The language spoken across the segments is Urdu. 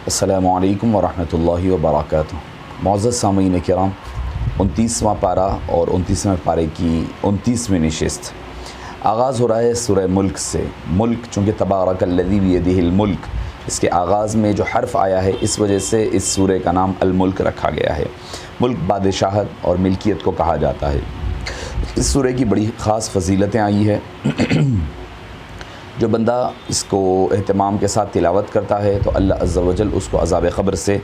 السلام علیکم ورحمۃ اللہ وبرکاتہ۔ معزز سامعین کرام، 29واں پارہ اور 29ویں پارے کی 29ویں نشست آغاز ہو رہا ہے سورہ ملک سے۔ ملک چونکہ تبارک الذی بیدہ الملک، اس کے آغاز میں جو حرف آیا ہے اس وجہ سے اس سورہ کا نام الملک رکھا گیا ہے۔ ملک بادشاہت اور ملکیت کو کہا جاتا ہے۔ اس سورہ کی بڑی خاص فضیلتیں آئی ہے۔ جو بندہ اس کو اہتمام کے ساتھ تلاوت کرتا ہے تو اللہ عز و جل اس کو عذاب قبر سے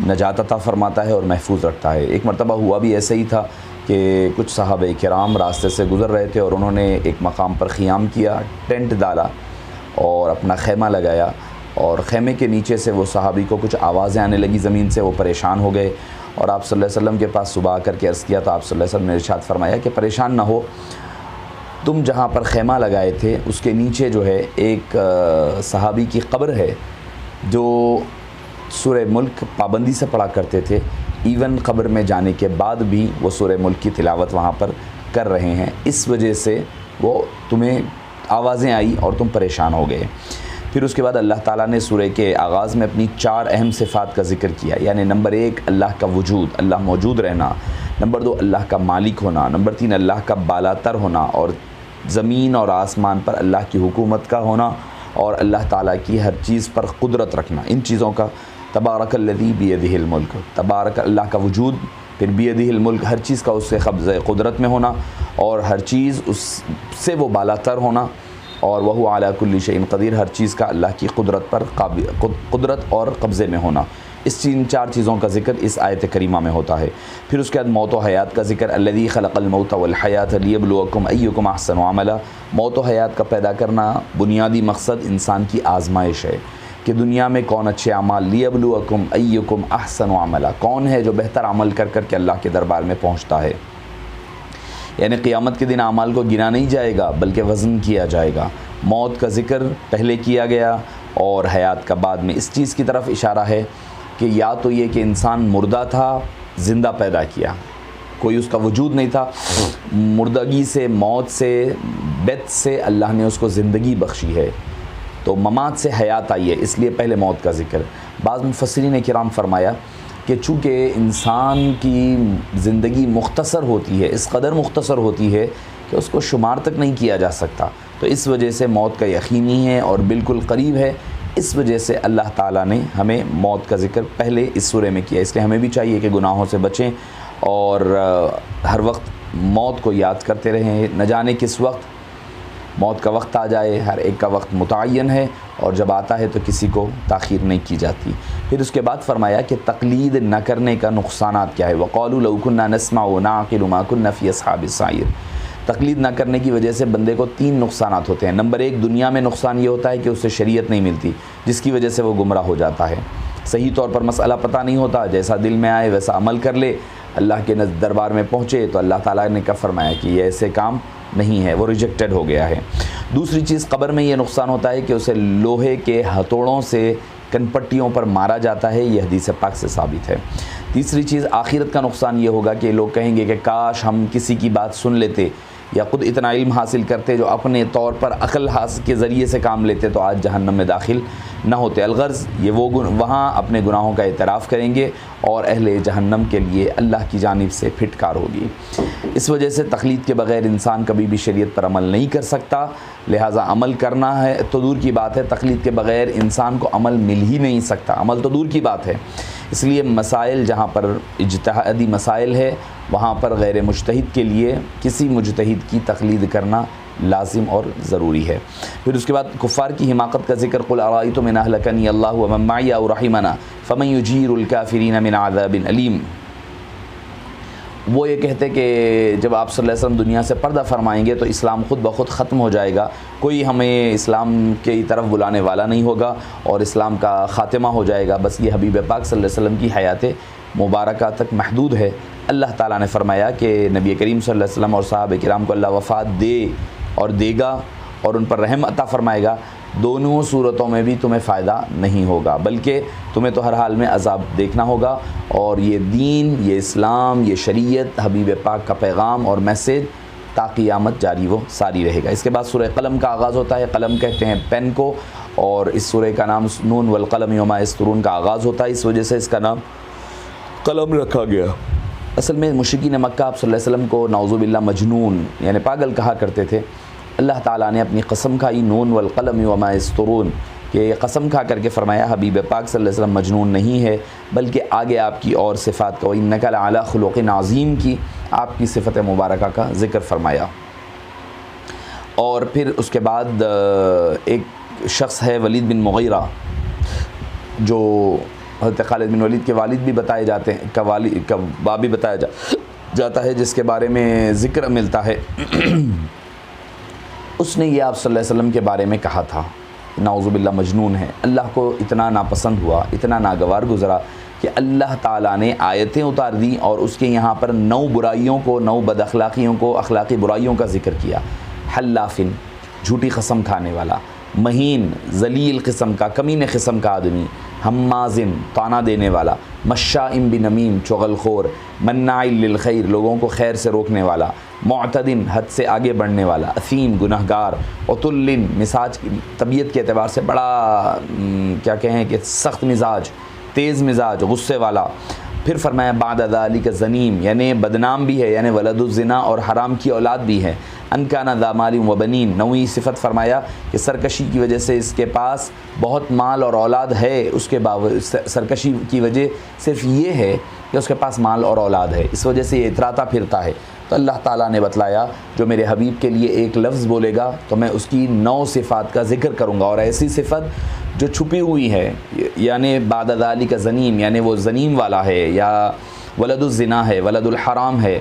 نجات عطا فرماتا ہے اور محفوظ رکھتا ہے۔ ایک مرتبہ ہوا بھی ایسے ہی تھا کہ کچھ صحابہ کرام راستے سے گزر رہے تھے اور انہوں نے ایک مقام پر خیام کیا، ٹینٹ ڈالا اور اپنا خیمہ لگایا، اور خیمے کے نیچے سے وہ صحابی کو کچھ آوازیں آنے لگی زمین سے، وہ پریشان ہو گئے اور آپ صلی اللہ علیہ وسلم کے پاس صبح آ کر کے عرض کیا تو آپ صلی اللہ علیہ وسلم نے ارشاد فرمایا کہ پریشان نہ ہو، تم جہاں پر خیمہ لگائے تھے اس کے نیچے جو ہے ایک صحابی کی قبر ہے جو سورہ ملک پابندی سے پڑھا کرتے تھے، ایون قبر میں جانے کے بعد بھی وہ سورہ ملک کی تلاوت وہاں پر کر رہے ہیں، اس وجہ سے وہ تمہیں آوازیں آئی اور تم پریشان ہو گئے۔ پھر اس کے بعد اللہ تعالیٰ نے سورہ کے آغاز میں اپنی 4 اہم صفات کا ذکر کیا، یعنی نمبر 1 اللہ کا وجود، اللہ موجود رہنا، نمبر 2 اللہ کا مالک ہونا، نمبر 3 اللہ کا بالاتر ہونا، اور زمین اور آسمان پر اللہ کی حکومت کا ہونا، اور اللہ تعالیٰ کی ہر چیز پر قدرت رکھنا۔ ان چیزوں کا تبارک الذی بیدہ الملک، تبارک اللہ کا وجود، پھر بیدہ الملک ہر چیز کا اس سے قبضہ قدرت میں ہونا، اور ہر چیز اس سے وہ بالاتر ہونا، اور وہ علی کل شیء قدیر ہر چیز کا اللہ کی قدرت پر قدرت اور قبضے میں ہونا۔ اس 4 چیزوں کا ذکر اس آیت کریمہ میں ہوتا ہے۔ پھر اس کے بعد موت و حیات کا ذکر، الذی خلق الموت والحیات لیبلوکم ایکم احسن عملا۔ موت و حیات کا پیدا کرنا بنیادی مقصد انسان کی آزمائش ہے کہ دنیا میں کون اچھے اعمال، لیبلوکم ایکم احسن عملا، کون ہے جو بہتر عمل کر کر کے اللہ کے دربار میں پہنچتا ہے۔ یعنی قیامت کے دن اعمال کو گنا نہیں جائے گا بلکہ وزن کیا جائے گا۔ موت کا ذکر پہلے کیا گیا اور حیات کا بعد میں۔ اس چیز کی طرف اشارہ ہے کہ یا تو یہ کہ انسان مردہ تھا، زندہ پیدا کیا، کوئی اس کا وجود نہیں تھا، مردگی سے، موت سے، بیت سے اللہ نے اس کو زندگی بخشی ہے، تو ممات سے حیات آئی ہے، اس لیے پہلے موت کا ذکر۔ بعض مفسرین کرام فرمایا کہ چونکہ انسان کی زندگی مختصر ہوتی ہے، اس قدر مختصر ہوتی ہے کہ اس کو شمار تک نہیں کیا جا سکتا، تو اس وجہ سے موت کا یقینی ہے اور بالکل قریب ہے، اس وجہ سے اللہ تعالیٰ نے ہمیں موت کا ذکر پہلے اس سورہ میں کیا۔ اس لیے ہمیں بھی چاہیے کہ گناہوں سے بچیں اور ہر وقت موت کو یاد کرتے رہیں، نہ جانے کس وقت موت کا وقت آ جائے، ہر ایک کا وقت متعین ہے اور جب آتا ہے تو کسی کو تاخیر نہیں کی جاتی۔ پھر اس کے بعد فرمایا کہ تقلید نہ کرنے کا نقصانات کیا ہے، وَقَالُوا لَوْ كُنَّا نَسْمَعُ وَنَعْقِلُ مَا كُنَّا فِي أَصْحَابِ السَّعِيرِ۔ تقلید نہ کرنے کی وجہ سے بندے کو 3 نقصانات ہوتے ہیں۔ نمبر 1 دنیا میں نقصان یہ ہوتا ہے کہ اسے شریعت نہیں ملتی، جس کی وجہ سے وہ گمراہ ہو جاتا ہے، صحیح طور پر مسئلہ پتہ نہیں ہوتا، جیسا دل میں آئے ویسا عمل کر لے، اللہ کے دربار میں پہنچے تو اللہ تعالیٰ نے کیا فرمایا کہ یہ ایسے کام نہیں ہے، وہ ریجیکٹڈ ہو گیا ہے۔ دوسری چیز قبر میں یہ نقصان ہوتا ہے کہ اسے لوہے کے ہتھوڑوں سے کن پٹیوں پر مارا جاتا ہے، یہ حدیث پاک سے ثابت ہے۔ تیسری چیز آخرت کا نقصان یہ ہوگا کہ لوگ کہیں گے کہ کاش ہم کسی کی بات سن لیتے یا خود اتنا علم حاصل کرتے جو اپنے طور پر عقل حاصل کے ذریعے سے کام لیتے تو آج جہنم میں داخل نہ ہوتے۔ الغرض یہ وہ وہاں اپنے گناہوں کا اعتراف کریں گے اور اہل جہنم کے لیے اللہ کی جانب سے پھٹکار ہوگی۔ اس وجہ سے تقلید کے بغیر انسان کبھی بھی شریعت پر عمل نہیں کر سکتا، لہٰذا عمل کرنا ہے تو دور کی بات ہے، تقلید کے بغیر انسان کو عمل مل ہی نہیں سکتا، عمل تو دور کی بات ہے۔ اس لیے مسائل جہاں پر اجتہادی مسائل ہے وہاں پر غیر مجتہد کے لیے کسی مجتہد کی تقلید کرنا لازم اور ضروری ہے۔ پھر اس کے بعد کفار کی حماقت کا ذکر، قل ارأیتم ان اہلکنی اللہ ومن معی او رحمنا فمن یجیر الکافرین من عذاب علیم۔ وہ یہ کہتے کہ جب آپ صلی اللہ علیہ وسلم دنیا سے پردہ فرمائیں گے تو اسلام خود بخود ختم ہو جائے گا، کوئی ہمیں اسلام کی طرف بلانے والا نہیں ہوگا اور اسلام کا خاتمہ ہو جائے گا، بس یہ حبیب پاک صلی اللہ علیہ وسلم کی حیات مبارکہ تک محدود ہے۔ اللہ تعالیٰ نے فرمایا کہ نبی کریم صلی اللہ علیہ وسلم اور صحابہ کرام کو اللہ وفات دے اور دے گا اور ان پر رحم عطا فرمائے گا، دونوں صورتوں میں بھی تمہیں فائدہ نہیں ہوگا بلکہ تمہیں تو ہر حال میں عذاب دیکھنا ہوگا، اور یہ دین، یہ اسلام، یہ شریعت، حبیب پاک کا پیغام اور میسیج تا قیامت جاری و ساری رہے گا۔ اس کے بعد سورہ قلم کا آغاز ہوتا ہے۔ قلم کہتے ہیں پین کو، اور اس سورہ کا نام نون والقلم وما یسطرون کا آغاز ہوتا ہے، اس وجہ سے اس کا نام قلم رکھا گیا۔ اصل میں مشرکین مکہ آپ صلی اللہ علیہ وسلم کو نعوذ باللہ مجنون یعنی پاگل کہا کرتے تھے۔ اللہ تعالیٰ نے اپنی قسم کھائی نون والقلم وما یسطرون، کہ یہ قسم کھا کر کے فرمایا حبیب پاک صلی اللہ علیہ وسلم مجنون نہیں ہے، بلکہ آگے آپ کی اور صفات کا وَإِنَّكَ لَعَلَىٰ خُلُقٍ عَظِيمٍ کی آپ کی صفت مبارکہ کا ذکر فرمایا۔ اور پھر اس کے بعد ایک شخص ہے ولید بن مغیرہ، جو حضرت خالد بن ولید کے والد بھی بتائے جاتے ہیں، کا باب بھی بتایا جاتا ہے، جس کے بارے میں ذکر ملتا ہے۔ اس نے یہ آپ صلی اللہ علیہ وسلم کے بارے میں کہا تھا نعوذ باللہ مجنون ہے۔ اللہ کو اتنا ناپسند ہوا، اتنا ناگوار گزرا کہ اللہ تعالیٰ نے آیتیں اتار دیں اور اس کے یہاں پر 9 برائیوں کو، 9 بد اخلاقیوں کو، اخلاقی برائیوں کا ذکر کیا۔ حلافن، جھوٹی قسم کھانے والا، مہین، ذلیل قسم کا، کمینے قسم کا آدمی، ہمازن، طعنہ دینے والا، مشائم بنمیم، چغل خور، مناع للخیر، لوگوں کو خیر سے روکنے والا، معتدن، حد سے آگے بڑھنے والا، اثیم، گنہگار، عتلن، مزاج طبیعت کے اعتبار سے بڑا کیا کہیں کہ سخت مزاج، تیز مزاج، غصے والا۔ پھر فرمایا بعد ذالک زنیم، یعنی بدنام بھی ہے، یعنی ولد الزنا اور حرام کی اولاد بھی ہے۔ ان کان ذا مال و بنین، 9ویں صفت فرمایا کہ سرکشی کی وجہ سے اس کے پاس بہت مال اور اولاد ہے، اس کے باوجود سرکشی کی وجہ صرف یہ ہے کہ اس کے پاس مال اور اولاد ہے، اس وجہ سے یہ اتراتا پھرتا ہے۔ تو اللہ تعالیٰ نے بتلایا جو میرے حبیب کے لیے ایک لفظ بولے گا تو میں اس کی 9 صفات کا ذکر کروں گا، اور ایسی صفت جو چھپی ہوئی ہے، یعنی بعد ذالک زنیم، یعنی وہ زنیم والا ہے، یا ولد الزنا ہے، ولد الحرام ہے،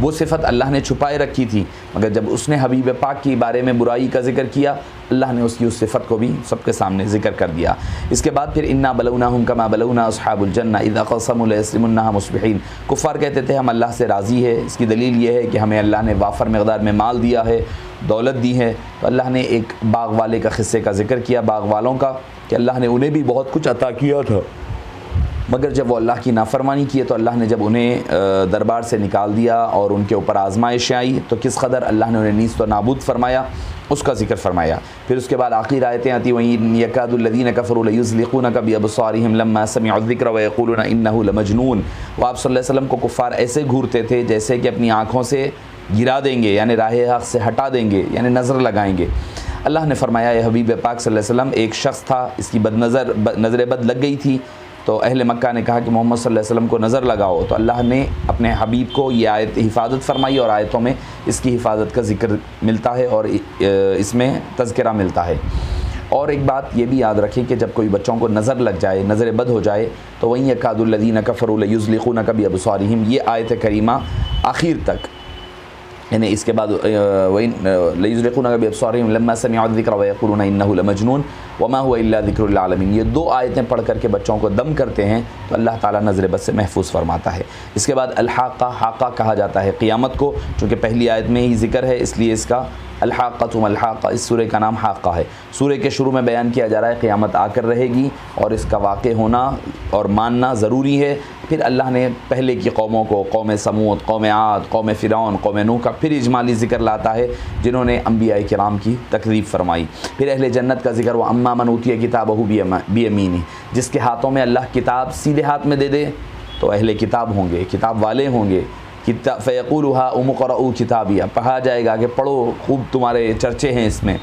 وہ صفت اللہ نے چھپائے رکھی تھی، مگر جب اس نے حبیب پاک کی بارے میں برائی کا ذکر کیا، اللہ نے اس کی اس صفت کو بھی سب کے سامنے ذکر کر دیا۔ اس کے بعد پھر انا بلوناہم کما بلونا اصحاب الجنہ اذا قسموا لیسلمنها مصبحین، کفار کہتے تھے ہم اللہ سے راضی ہے، اس کی دلیل یہ ہے کہ ہمیں اللہ نے وافر مقدار میں مال دیا ہے، دولت دی ہے۔ تو اللہ نے ایک باغ والے کا قصے کا ذکر کیا، باغ والوں کا، کہ اللہ نے انہیں بھی بہت کچھ عطا کیا تھا، مگر جب وہ اللہ کی نافرمانی کیے تو اللہ نے جب انہیں دربار سے نکال دیا اور ان کے اوپر آزمائش آئی تو کس قدر اللہ نے انہیں نیست و نابود فرمایا، اس کا ذکر فرمایا۔ پھر اس کے بعد آخری آیتیں آتی وَإِن يَكَادُ الَّذِينَ كَفَرُوا لَيُزْلِقُونَكَ بِأَبْصَارِهِمْ لَمَّا سَمِعُوا الذِّكْرَ وَيَقُولُونَ إِنَّهُ لَمَجْنُونٌ۔ وہ آپ صلی اللہ علیہ وسلم کو کفار ایسے گھورتے تھے جیسے کہ اپنی آنکھوں سے گرا دیں گے، یعنی راہ حق سے ہٹا دیں گے، یعنی نظر لگائیں گے۔ اللہ نے فرمایا اے حبیب پاک صلی اللہ علیہ وسلم، ایک شخص تھا، اس کی نظر بد لگ گئی تھی، تو اہل مکہ نے کہا کہ محمد صلی اللہ علیہ وسلم کو نظر لگاؤ، تو اللہ نے اپنے حبیب کو یہ آیت حفاظت فرمائی، اور آیتوں میں اس کی حفاظت کا ذکر ملتا ہے اور اس میں تذکرہ ملتا ہے۔ اور ایک بات یہ بھی یاد رکھیں کہ جب کوئی بچوں کو نظر لگ جائے، نظر بد ہو جائے، تو وَإِن يَكَادُ الَّذِينَ كَفَرُوا لَيُزْلِقُونَكَ بِأَبْصَارِهِمْ، یہ آیت کریمہ آخر تک، یعنی اس کے بعد لَيُزْلِقُونَكَ بِأَبْصَارِهِمْ لَمَّا سَمِعُوا الذِّكْرَ وَيَقُولُونَ إِنَّهُ لَمَجْنُونٌ وَمَا هُوَ إِلَّا ذِكْرٌ لِّلْعَالَمِينَ، یہ 2 آیتیں پڑھ کر کے بچوں کو دم کرتے ہیں تو اللہ تعالیٰ نظر بد سے محفوظ فرماتا ہے۔ اس کے بعد الحاقہ، حاقہ کہا جاتا ہے قیامت کو، چونکہ پہلی آیت میں ہی ذکر ہے اس لیے اس کا الحاقۃ ملحاقہ، اس سورہ کا نام حاقہ ہے۔ سورہ کے شروع میں بیان کیا جا رہا ہے قیامت آ کر رہے گی اور اس کا واقع ہونا اور ماننا ضروری ہے۔ پھر اللہ نے پہلے کی قوموں کو، قوم سمود، قوم عاد، قوم فرعون، قوم نوح کا پھر اجمالی ذکر لاتا ہے جنہوں نے انبیاء کرام کی تکذیب فرمائی۔ پھر اہل جنت کا ذکر، وَأَمَّا مَنْ أُوتِيَ كِتَابَهُ بِيَمِينِهِ، جس کے ہاتھوں میں اللہ کتاب سیدھے ہاتھ میں دے دے تو اہل کتاب ہوں گے، کتاب والے ہوں گے۔ فَيَقُولُ هَاؤُمُ اقْرَءُوا کتابیہ، پڑھا جائے گا کہ پڑھو، خوب تمہارے چرچے ہیں اس میں،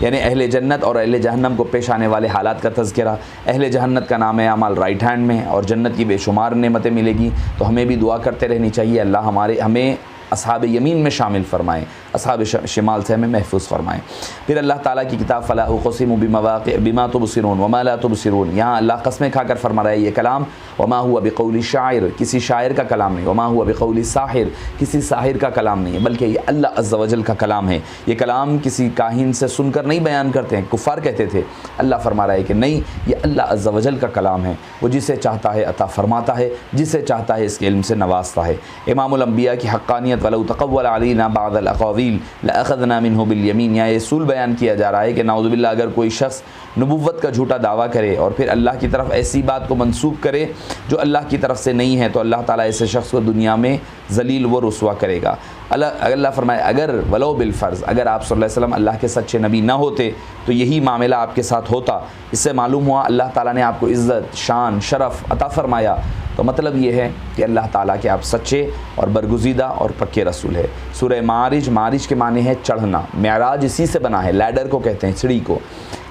یعنی اہل جنت اور اہل جہنم کو پیش آنے والے حالات کا تذکرہ۔ اہل جہنت کا نام ہے اعمال رائٹ ہینڈ میں، اور جنت کی بے شمار نعمتیں ملے گی، تو ہمیں بھی دعا کرتے رہنی چاہیے اللہ ہمیں اصحاب یمین میں شامل فرمائیں، اصحاب شمال سے ہمیں محفوظ فرمائیں۔ پھر اللہ تعالیٰ کی کتاب فلا اقسم بما تبصرون وما لا تبصرون، یہاں اللہ قسمیں کھا کر فرما رہا ہے یہ کلام وما هو بقول شاعر، کسی شاعر کا کلام نہیں، وما هو بقول ساحر، کسی ساحر کا کلام نہیں ہے، بلکہ یہ اللہ عز و جل کا کلام ہے۔ یہ کلام کسی کاہن سے سن کر نہیں بیان کرتے ہیں، کفار کہتے تھے، اللہ فرما رہا ہے کہ نہیں، یہ اللہ عز و جل کا کلام ہے، وہ جسے چاہتا ہے عطا فرماتا ہے، جسے چاہتا ہے اس کے علم سے نوازتا ہے۔ امام الانبیاء کی حقانیت، ولو تقول علینا بعض الاقاویل لأخذنا منه بالیمین، یہاں یہ اصول بیان کیا جا رہا ہے کہ نعوذ باللہ اگر کوئی شخص نبوت کا جھوٹا دعویٰ کرے اور پھر اللہ کی طرف ایسی بات کو منسوب کرے جو اللہ کی طرف سے نہیں ہے، تو اللہ تعالیٰ ایسے شخص کو دنیا میں ذلیل و رسوا کرے گا۔ اللہ فرمائے اگر ولو بالفرض، اگر آپ صلی اللہ علیہ وسلم اللہ کے سچے نبی نہ ہوتے تو یہی معاملہ آپ کے ساتھ ہوتا۔ اس سے معلوم ہوا اللہ تعالیٰ نے آپ کو عزت، شان، شرف عطا فرمایا، تو مطلب یہ ہے کہ اللہ تعالیٰ کے آپ سچے اور برگزیدہ اور پکے رسول ہے۔ سورہ معارج، معارج کے معنی ہے چڑھنا، معراج اسی سے بنا ہے، لیڈر کو کہتے ہیں، سیڑھی کو،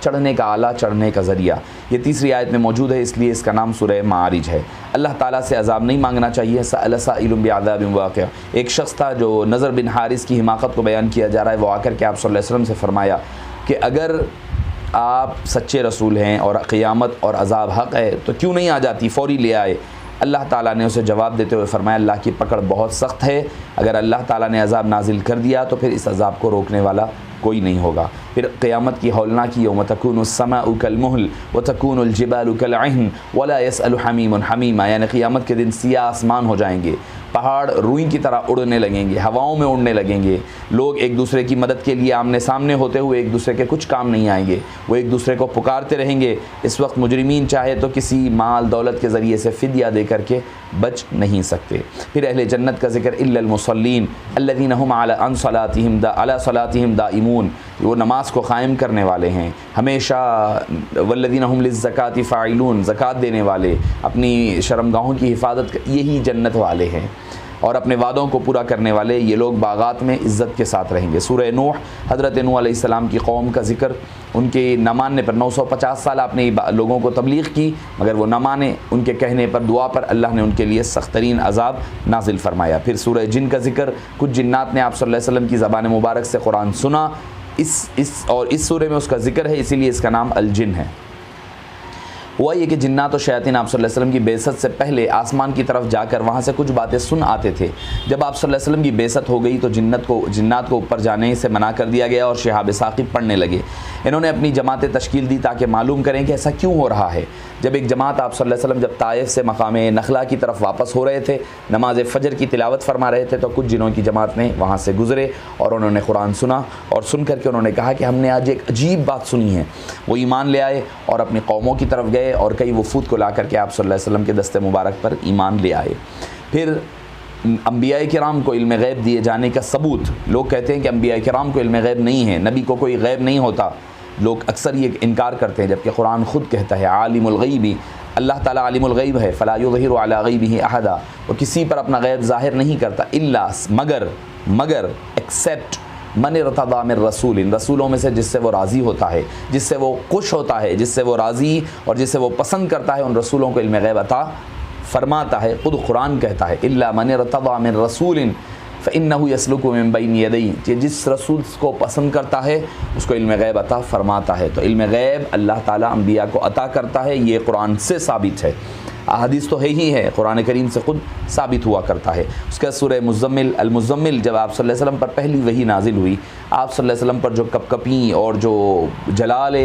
چڑھنے کا آلہ، چڑھنے کا ذریعہ۔ یہ تیسری آیت میں موجود ہے، اس لیے اس کا نام سورہ معارج ہے۔ اللہ تعالیٰ سے عذاب نہیں مانگنا چاہیے۔ سأل سائل بعذاب واقع، ایک شخص تھا جو نضر بن حارث کی حماقت کو بیان کیا جا رہا ہے، وہ آ کر کے آپ صلی اللہ علیہ وسلم سے فرمایا کہ اگر آپ سچے رسول ہیں اور قیامت اور عذاب حق ہے تو کیوں نہیں آ جاتی، فوری لے آئے۔ اللہ تعالیٰ نے اسے جواب دیتے ہوئے فرمایا اللہ کی پکڑ بہت سخت ہے، اگر اللہ تعالیٰ نے عذاب نازل کر دیا تو پھر اس عذاب کو روکنے والا کوئی نہیں ہوگا۔ پھر قیامت کی ہولناکی یوم تکون السماء کالمہل وتکون الجبال کالعہن ولا یسأل حمیم حمیما، یعنی قیامت کے دن سیاہ آسمان ہو جائیں گے، پہاڑ روئی کی طرح اڑنے لگیں گے، ہواؤں میں اڑنے لگیں گے، لوگ ایک دوسرے کی مدد کے لیے آمنے سامنے ہوتے ہوئے ایک دوسرے کے کچھ کام نہیں آئیں گے، وہ ایک دوسرے کو پکارتے رہیں گے۔ اس وقت مجرمین چاہے تو کسی مال دولت کے ذریعے سے فدیہ دے کر کے بچ نہیں سکتے۔ پھر اہل جنت کا ذکر، الا المصلین الذین هم علی صلاتہم دائمون، وہ نماز کو قائم کرنے والے ہیں ہمیشہ، والذین هم للزکاۃ فاعلون، زکوٰۃ دینے والے، اپنی شرمگاہوں کی حفاظت، یہی جنت والے ہیں، اور اپنے وعدوں کو پورا کرنے والے، یہ لوگ باغات میں عزت کے ساتھ رہیں گے۔ سورہ نوح، حضرت نوح علیہ السلام کی قوم کا ذکر، ان کے نہ ماننے پر 950 سال آپ نے لوگوں کو تبلیغ کی مگر وہ نہ مانے، ان کے کہنے پر، دعا پر اللہ نے ان کے لیے سخت ترین عذاب نازل فرمایا۔ پھر سورہ جن کا ذکر، کچھ جنات نے آپ صلی اللہ علیہ وسلم کی زبان مبارک سے قرآن سنا، اس سورہ میں اس کا ذکر ہے، اسی لیے اس کا نام الجن ہے۔ ہوا یہ کہ جنات و شیاطین آپ صلی اللہ علیہ وسلم کی بعثت سے پہلے آسمان کی طرف جا کر وہاں سے کچھ باتیں سن آتے تھے۔ جب آپ صلی اللہ علیہ وسلم کی بعثت ہو گئی تو جنات کو اوپر جانے سے منع کر دیا گیا اور شہاب ثاقب پڑھنے لگے۔ انہوں نے اپنی جماعتیں تشکیل دی تاکہ معلوم کریں کہ ایسا کیوں ہو رہا ہے۔ جب ایک جماعت آپ صلی اللہ علیہ وسلم جب طائف سے مقام نخلا کی طرف واپس ہو رہے تھے، نماز فجر کی تلاوت فرما رہے تھے، تو کچھ جنوں کی جماعت نے وہاں سے گزرے اور انہوں نے قرآن سنا، اور سن کر کے انہوں نے کہا کہ ہم نے آج ایک عجیب بات سنی ہے۔ وہ ایمان لے آئے اور اپنی قوموں کی طرف گئے اور کئی وفود کو لا کر کے آپ صلی اللہ علیہ وسلم کے دست مبارک پر ایمان لے آئے۔ پھر انبیاء کرام کو علم غیب دیے جانے کا ثبوت، لوگ کہتے ہیں کہ انبیاء کرام کو علم غیب نہیں ہے، نبی کو کوئی غیب نہیں ہوتا، لوگ اکثر یہ انکار کرتے ہیں، جبکہ قرآن خود کہتا ہے عالم الغیب، اللہ تعالیٰ عالم الغیب ہے، فلا یظہر علی غیبہ احدا، وہ کسی پر اپنا غیب ظاہر نہیں کرتا، الا مگر ایکسیپٹ من ارتضی من رسول، رسولوں میں سے جس سے وہ راضی ہوتا ہے، جس سے وہ خوش ہوتا ہے، جس سے وہ راضی اور جس سے وہ پسند کرتا ہے، ان رسولوں کو علم غیب عطا فرماتا ہے۔ خود قرآن کہتا ہے الا من ارتضی من رسول فإنه يسلك من بين يديه، جس رسول کو پسند کرتا ہے اس کو علم غیب عطا فرماتا ہے۔ تو علم غیب اللہ تعالیٰ انبیاء کو عطا کرتا ہے، یہ قرآن سے ثابت ہے، احادیث تو ہے ہی ہے، قرآن کریم سے خود ثابت ہوا کرتا ہے۔ اس کا سورہ المزمل، جب آپ صلی اللہ علیہ وسلم پر پہلی وحی نازل ہوئی، آپ صلی اللہ علیہ وسلم پر جو کپکپی اور جو جلال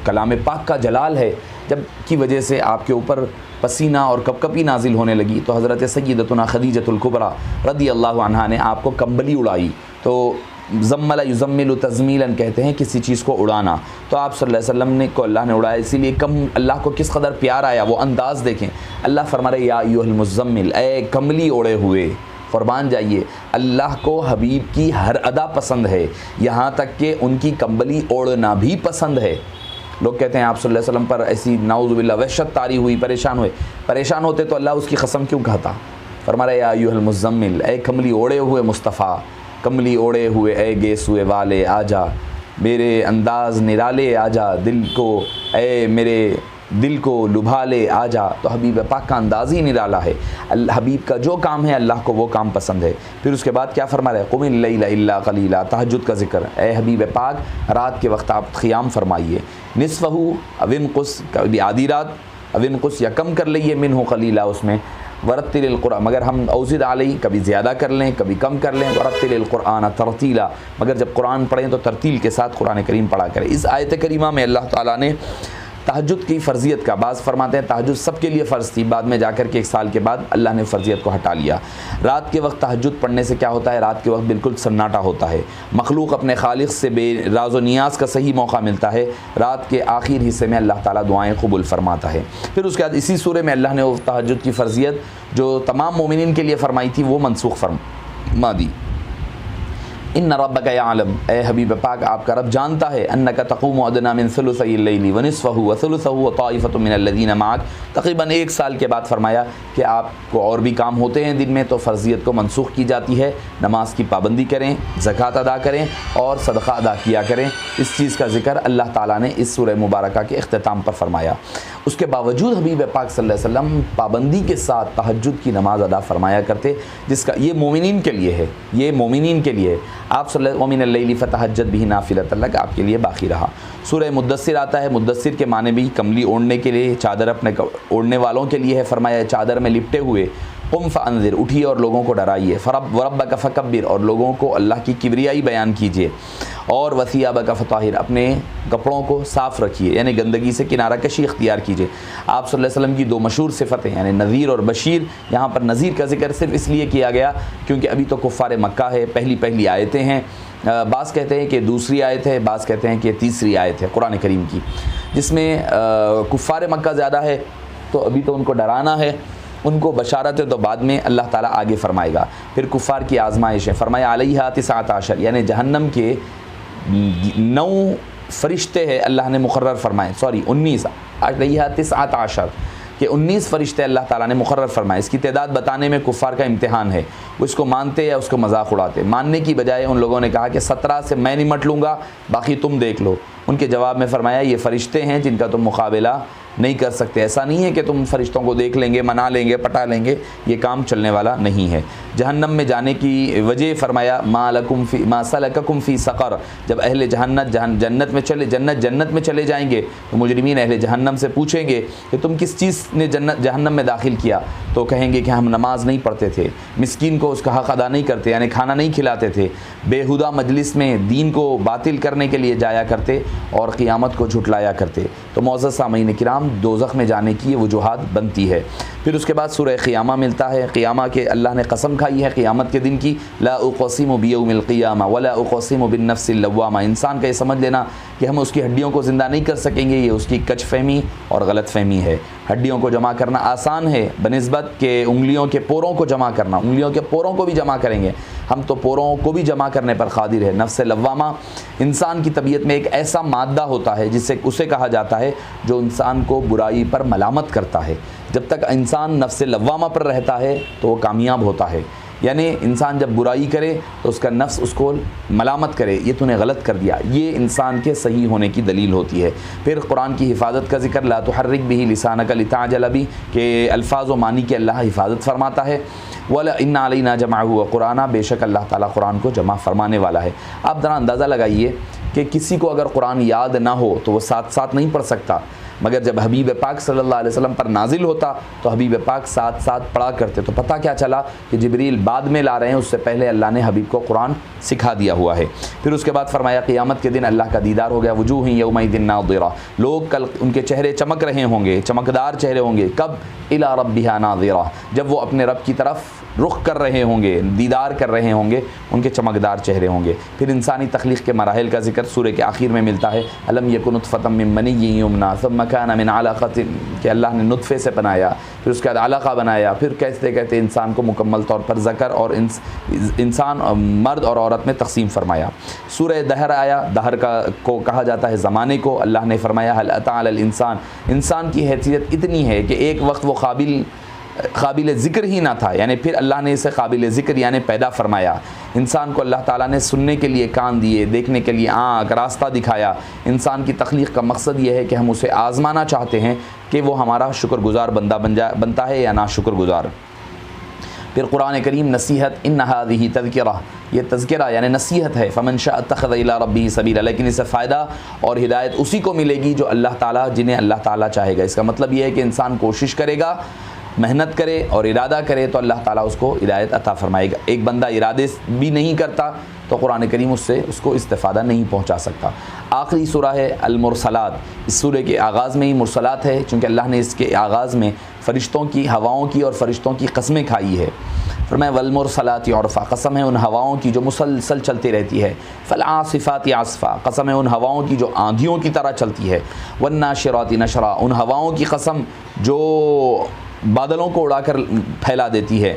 کلام پاک کا جلال ہے، جب کی وجہ سے آپ کے اوپر پسینہ اور کپکپی نازل ہونے لگی، تو حضرت سیدتنا خدیجۃ الکبریٰ رضی اللہ عنہا نے آپ کو کمبلی اڑائی۔ تو زمل یزمل تزمیلاً کہتے ہیں کسی چیز کو اڑانا، تو آپ صلی اللہ علیہ وسلم کو اللہ نے اڑایا، اسی لیے اللہ کو کس قدر پیار آیا، وہ انداز دیکھیں۔ اللہ فرما رہے یا ایھا المزمل، اے کملی اوڑے ہوئے، قربان جائیے، اللہ کو حبیب کی ہر ادا پسند ہے، یہاں تک کہ ان کی کمبلی اوڑھنا بھی پسند ہے۔ لوگ کہتے ہیں آپ صلی اللہ علیہ وسلم پر ایسی نعوذ باللہ وحشت طاری ہوئی، پریشان ہوتے تو اللہ اس کی قسم کیوں کہتا؟ فرما رہے یا ایھا المزمل، اے کملی اوڑے ہوئے مصطفیٰ، کملی اوڑے ہوئے اے گیسوئے والے آجا، میرے انداز نرالے آجا، اے میرے دل کو لبھا لے آجا۔ تو حبیب پاک کا انداز ہی نرالا ہے، حبیب کا جو کام ہے اللہ کو وہ کام پسند ہے۔ پھر اس کے بعد کیا فرما رہے قم اللیل الا قلیلا، تہجد کا ذکر، اے حبیب پاک رات کے وقت آپ قیام فرمائیے، نصفہ او انقص، کبھی آدھی رات، او انقص یا کم کر لئیے، منہ قلیلا اس میں، ورتل القرآن، مگر ہم اوزد علیہ کبھی زیادہ کر لیں کبھی کم کر لیں، ورتل القرآن ترتیلا، مگر جب قرآن پڑھیں تو ترتیل کے ساتھ قرآن کریم پڑھا کریں۔ اس آیت کریمہ میں اللہ تعالیٰ نے تہجد کی فرضیت کا، بعض فرماتے ہیں تہجد سب کے لیے فرض تھی، بعد میں جا کر کے 1 سال کے بعد اللہ نے فرضیت کو ہٹا لیا۔ رات کے وقت تہجد پڑھنے سے کیا ہوتا ہے؟ رات کے وقت بالکل سناٹا ہوتا ہے، مخلوق اپنے خالق سے بے راز و نیاز کا صحیح موقع ملتا ہے، رات کے آخر حصے میں اللہ تعالیٰ دعائیں قبول فرماتا ہے۔ پھر اس کے بعد اسی سورہ میں اللہ نے وہ تہجد کی فرضیت جو تمام مومنین کے لیے فرمائی تھی وہ منسوخ فرما دی۔ ان ربک یعلم، اے حبیب پاک آپ کا رب جانتا ہے، انک تقوم ادنی من ثلثی اللیل ونصفہ وثلثہ وطائفۃ من الذین معک، تقریباً 1 سال کے بعد فرمایا کہ آپ کو اور بھی کام ہوتے ہیں دن میں تو فرضیت کو منسوخ کی جاتی ہے، نماز کی پابندی کریں، زکوٰۃ ادا کریں اور صدقہ ادا کیا کریں۔ اس چیز کا ذکر اللہ تعالیٰ نے اس سورہ مبارکہ کے اختتام پر فرمایا۔ اس کے باوجود حبیب پاک صلی اللہ علیہ وسلم پابندی کے ساتھ تہجد کی نماز ادا فرمایا کرتے، جس کا یہ مومنین کے لیے ہے، یہ مومنین کے لیے آپ صلی اللہ ومن اللیل فتہجد بہ نافلۃ لک آپ کے لیے باقی رہا۔ سورہ مدثر آتا ہے، مدثر کے معنی بھی کملی اوڑھنے کے لیے، چادر اپنے اوڑھنے والوں کے لیے ہے، فرمایا چادر میں لپٹے ہوئے، قم فانذر اٹھیے اور لوگوں کو ڈرائیے، وربک فکبر اور لوگوں کو اللہ کی کبریائی بیان کیجیے، اور وثیابک فطہر اپنے کپڑوں کو صاف رکھیے، یعنی گندگی سے کنارہ کشی اختیار کیجیے۔ آپ صلی اللہ علیہ وسلم کی 2 مشہور صفتیں یعنی نذیر اور بشیر، یہاں پر نذیر کا ذکر صرف اس لیے کیا گیا کیونکہ ابھی تو کفار مکہ ہے، پہلی آیتیں ہیں، بعض کہتے ہیں کہ دوسری آیت ہے، بعض کہتے ہیں کہ تیسری آیت ہے قرآن کریم کی، جس میں کفار مکہ زیادہ ہے تو ابھی تو ان کو ڈرانا ہے، ان کو بشارت ہے تو بعد میں اللہ تعالیٰ آگے فرمائے گا۔ پھر کفار کی آزمائش ہے، فرمایا علیہا 19 یعنی جہنم کے 9 فرشتے ہیں اللہ نے مقرر فرمائے، 19 علیہا 19 کہ 19 فرشتے اللہ تعالیٰ نے مقرر فرمائے۔ اس کی تعداد بتانے میں کفار کا امتحان ہے، وہ اس کو مانتے یا اس کو مذاق اڑاتے۔ ماننے کی بجائے ان لوگوں نے کہا کہ 17 سے میں نمٹ لوں گا، باقی تم دیکھ لو۔ ان کے جواب میں فرمایا یہ فرشتے ہیں جن کا تم مقابلہ نہیں کر سکتے، ایسا نہیں ہے کہ تم فرشتوں کو دیکھ لیں گے، منا لیں گے، پٹا لیں گے، یہ کام چلنے والا نہیں ہے۔ جہنم میں جانے کی وجہ فرمایا ما سلککم فی سقر، جب اہل جنت میں چلے جائیں گے تو مجرمین اہل جہنم سے پوچھیں گے کہ تم کس چیز نے جہنم میں داخل کیا، تو کہیں گے کہ ہم نماز نہیں پڑھتے تھے، مسکین کو اس کا حق ادا نہیں کرتے یعنی کھانا نہیں کھلاتے تھے، بےہودہ مجلس میں دین کو باطل کرنے کے لیے جایا کرتے اور قیامت کو جھٹلایا کرتے۔ تو معزز سامعین کرام دوزخ میں جانے کی یہ وجوہات بنتی ہے۔ پھر اس کے بعد سورہ قیامہ ملتا ہے، قیامہ کے اللہ نے قسم کھائی ہے قیامت کے دن کی، لا اقسم بیوم القیامہ ولا اقسم بالنفس اللوامہ، انسان کا یہ سمجھ لینا کہ ہم اس کی ہڈیوں کو زندہ نہیں کر سکیں گے، یہ اس کی کچ فہمی اور غلط فہمی ہے۔ ہڈیوں کو جمع کرنا آسان ہے بنسبت کہ انگلیوں کے پوروں کو جمع کرنا، انگلیوں کے پوروں کو بھی جمع کریں گے ہم تو پوروں کو بھی جمع کرنے پر قادر ہے۔ نفس لوامہ انسان کی طبیعت میں ایک ایسا مادہ ہوتا ہے جسے اسے کہا جاتا ہے جو انسان کو برائی پر ملامت کرتا ہے۔ جب تک انسان نفس لوامہ پر رہتا ہے تو وہ کامیاب ہوتا ہے، یعنی انسان جب برائی کرے تو اس کا نفس اس کو ملامت کرے، یہ تو نے غلط کر دیا، یہ انسان کے صحیح ہونے کی دلیل ہوتی ہے۔ پھر قرآن کی حفاظت کا ذکر، لا تحرک بہ لسانک لتعجل بہ، کہ الفاظ و معنی کی اللہ حفاظت فرماتا ہے۔ ولا ان علینا جمعہ وقرآن، بے شک اللہ تعالیٰ قرآن کو جمع فرمانے والا ہے۔ آپ ذرا اندازہ لگائیے کہ کسی کو اگر قرآن یاد نہ ہو تو وہ ساتھ ساتھ نہیں پڑھ سکتا، مگر جب حبیب پاک صلی اللہ علیہ وسلم پر نازل ہوتا تو حبیب پاک ساتھ ساتھ پڑھا کرتے، تو پتہ کیا چلا کہ جبریل بعد میں لا رہے ہیں، اس سے پہلے اللہ نے حبیب کو قرآن سکھا دیا ہوا ہے۔ پھر اس کے بعد فرمایا قیامت کے دن اللہ کا دیدار ہو گیا، وجوہ یومئذ ناظرہ، لوگ کل ان کے چہرے چمک رہے ہوں گے، چمکدار چہرے ہوں گے، کب؟ الی ربہا ناظرہ، جب وہ اپنے رب کی طرف رخ کر رہے ہوں گے، دیدار کر رہے ہوں گے، ان کے چمکدار چہرے ہوں گے۔ پھر انسانی تخلیق کے مراحل کا ذکر سورہ کے آخر میں ملتا ہے، الم یکن نطفۃ من منی یمنی ثم کان من علقۃ، کہ اللہ نے نطفے سے بنایا، پھر اس کے بعد علقہ بنایا، پھر کہتے کہتے انسان کو مکمل طور پر ذکر اور انسان مرد اور عورت میں تقسیم فرمایا۔ سورہ دہر آیا، دہر کو کہا جاتا ہے زمانے کو، اللہ نے فرمایا هل اتى علی الانسان، انسان کی حیثیت اتنی ہے کہ ایک وقت وہ قابل ذکر ہی نہ تھا، یعنی پھر اللہ نے اسے قابل ذکر یعنی پیدا فرمایا۔ انسان کو اللہ تعالیٰ نے سننے کے لیے کان دیے، دیکھنے کے لیے آنکھ، راستہ دکھایا۔ انسان کی تخلیق کا مقصد یہ ہے کہ ہم اسے آزمانا چاہتے ہیں کہ وہ ہمارا شکر گزار بندہ بنتا ہے یا نا شکر گزار۔ پھر قرآن کریم نصیحت، ان ھذہ تذکرہ، یہ تذکرہ یعنی نصیحت ہے، فمن شاء اتخذ الی ربہ سبیلا، لیکن اس سے فائدہ اور ہدایت اسی کو ملے گی جو اللہ تعالیٰ، جنہیں اللہ تعالیٰ چاہے گا۔ اس کا مطلب یہ ہے کہ انسان کوشش کرے گا، محنت کرے اور ارادہ کرے تو اللہ تعالیٰ اس کو ہدایت عطا فرمائے گا۔ ایک بندہ ارادے بھی نہیں کرتا تو قرآن کریم اس کو استفادہ نہیں پہنچا سکتا۔ آخری سورہ ہے المرسلات، اس سورہ کے آغاز میں ہی مرسلات ہے، چونکہ اللہ نے اس کے آغاز میں فرشتوں کی، ہواؤں کی اور فرشتوں کی قسمیں کھائی ہے۔ فرمایا والمرسلات عرفا، قسم ہے ان ہواؤں کی جو مسلسل چلتی رہتی ہے، فالعاصفات عصفا، قسم ہے ان ہواؤں کی جو آندھیوں کی طرح چلتی ہے، والناشرات نشرا، ان ہواؤں کی قسم جو بادلوں کو اڑا کر پھیلا دیتی ہے،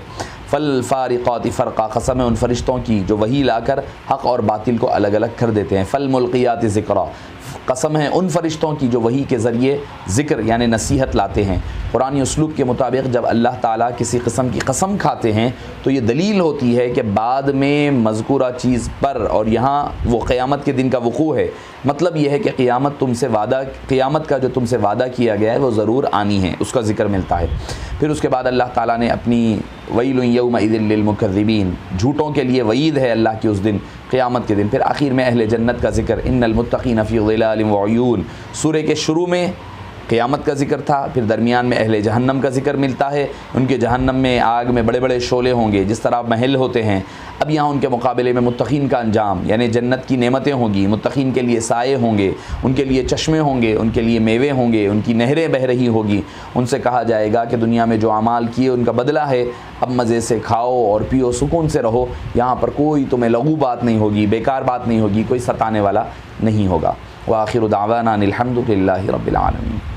فالفارقات فرقا، قسم ہے ان فرشتوں کی جو وحی لا کر حق اور باطل کو الگ الگ کر دیتے ہیں، فالملقیات ذکرا، قسم ہے ان فرشتوں کی جو وحی کے ذریعے ذکر یعنی نصیحت لاتے ہیں۔ قرآنی اسلوب کے مطابق جب اللہ تعالیٰ کسی قسم کی قسم کھاتے ہیں تو یہ دلیل ہوتی ہے کہ بعد میں مذکورہ چیز پر، اور یہاں وہ قیامت کے دن کا وقوع ہے، مطلب یہ ہے کہ قیامت کا جو تم سے وعدہ کیا گیا ہے وہ ضرور آنی ہے، اس کا ذکر ملتا ہے۔ پھر اس کے بعد اللہ تعالیٰ نے اپنی ویل یومئذ للمکذبین، جھوٹوں کے لیے وعید ہے اللہ کی اس دن، قیامت کے دن۔ پھر آخر میں اہل جنت کا ذکر، ان المتقین فی ظلال وعیون، سورہ کے شروع میں قیامت کا ذکر تھا، پھر درمیان میں اہل جہنم کا ذکر ملتا ہے، ان کے جہنم میں آگ میں بڑے بڑے شعلے ہوں گے جس طرح محل ہوتے ہیں۔ اب یہاں ان کے مقابلے میں متقین کا انجام، یعنی جنت کی نعمتیں ہوں گی، متقین کے لیے سائے ہوں گے، ان کے لیے چشمے ہوں گے، ان کے لیے میوے ہوں گے، ان کی نہریں بہہ رہی ہوگی۔ ان سے کہا جائے گا کہ دنیا میں جو اعمال کیے ان کا بدلہ ہے، اب مزے سے کھاؤ اور پیو، سکون سے رہو، یہاں پر کوئی تمہیں لغو بات نہیں ہوگی، بیکار بات نہیں ہوگی، کوئی ستانے والا نہیں ہوگا۔ وآخر دعوانا الحمد للہ رب العالمین۔